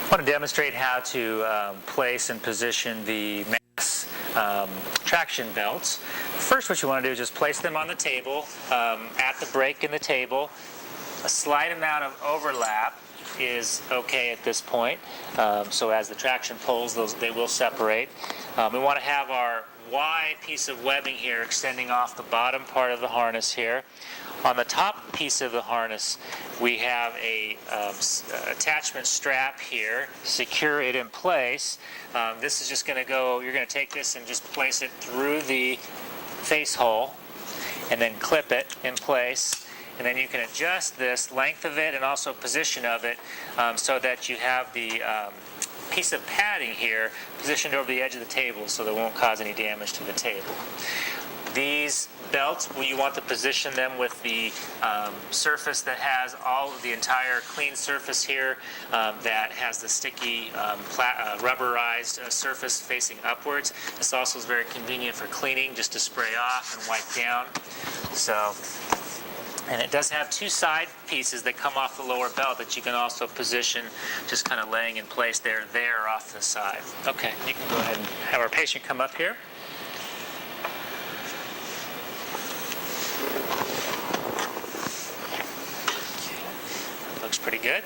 I want to demonstrate how to place and position the mass traction belts. First, what you want to do is just place them on the table, at the break in the table. A slight amount of overlap is okay at this point. So as the traction pulls, they will separate. We want to have our Y piece of webbing here extending off the bottom part of the harness here. On the top piece of the harness, we have a attachment strap here. Secure it in place. This is just going to go, you're going to take this and just place it through the face hole and then clip it in place. And then you can adjust this length of it and also position of it so that you have the piece of padding here positioned over the edge of the table so that it won't cause any damage to the table. These belts, you want to position them with the surface that has all of the entire clean surface here that has the sticky rubberized surface facing upwards. This also is very convenient for cleaning, just to spray off and wipe down. And it does have two side pieces that come off the lower belt that you can also position just kind of laying in place there off to the side. Okay, you can go ahead and have our patient come up here. Okay. Looks pretty good.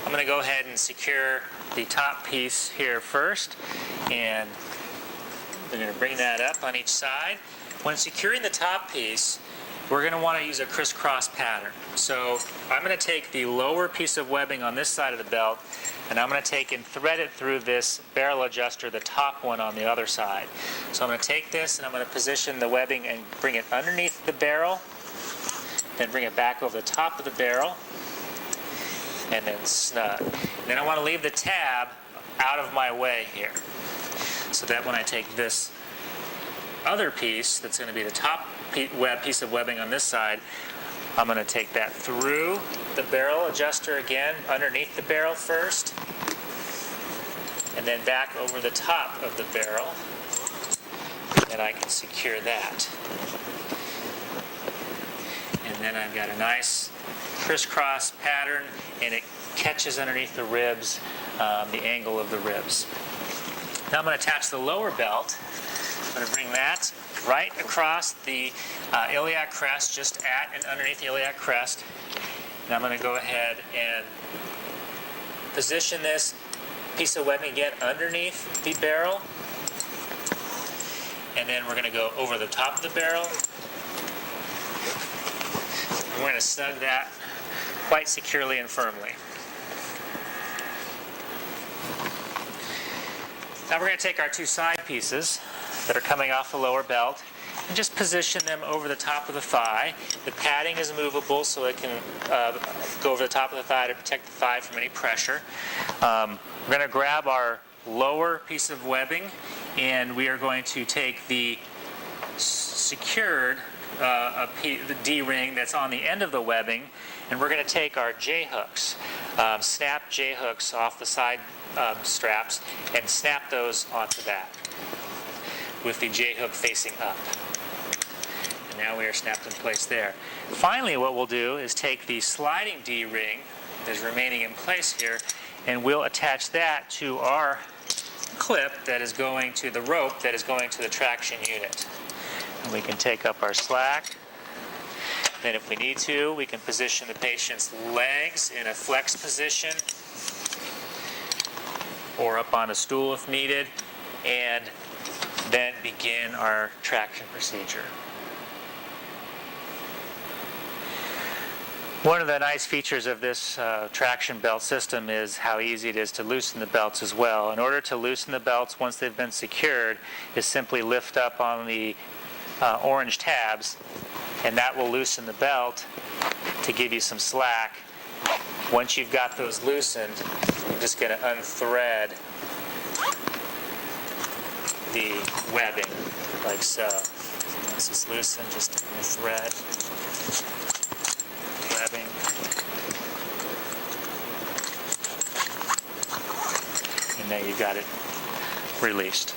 I'm going to go ahead and secure the top piece here first, and we're going to bring that up on each side. When securing the top piece, we're going to want to use a crisscross pattern. So I'm going to take the lower piece of webbing on this side of the belt, and I'm going to take and thread it through this barrel adjuster, the top one on the other side. So I'm going to take this and I'm going to position the webbing and bring it underneath the barrel, then bring it back over the top of the barrel, and then snug. And then I want to leave the tab out of my way here, so that when I take this other piece, that's going to be the top piece of webbing on this side, I'm going to take that through the barrel adjuster again, underneath the barrel first, and then back over the top of the barrel, and I can secure that. And then I've got a nice crisscross pattern, and it catches underneath the ribs, the angle of the ribs. Now I'm going to attach the lower belt. I'm going to bring that right across the iliac crest, just at and underneath the iliac crest. And I'm going to go ahead and position this piece of webbing again underneath the barrel. And then we're going to go over the top of the barrel. And we're going to snug that quite securely and firmly. Now we're going to take our two side pieces that are coming off the lower belt and just position them over the top of the thigh. The padding is movable, so it can go over the top of the thigh to protect the thigh from any pressure. We're going to grab our lower piece of webbing, and we are going to take the secured the D-ring that's on the end of the webbing, and we're going to take our J-hooks, snap J-hooks off the side straps, and snap those onto that with the J-hook facing up. And now we are snapped in place there. Finally, what we'll do is take the sliding D-ring that is remaining in place here, and we'll attach that to our clip that is going to the rope that is going to the traction unit. And we can take up our slack. Then if we need to, we can position the patient's legs in a flex position or up on a stool if needed, and then begin our traction procedure. One of the nice features of this traction belt system is how easy it is to loosen the belts as well. In order to loosen the belts once they've been secured, is simply lift up on the orange tabs, and that will loosen the belt to give you some slack. Once you've got those loosened, I'm just going to unthread the webbing like so. Once it's loosened, just unthread the webbing. And now you've got it released.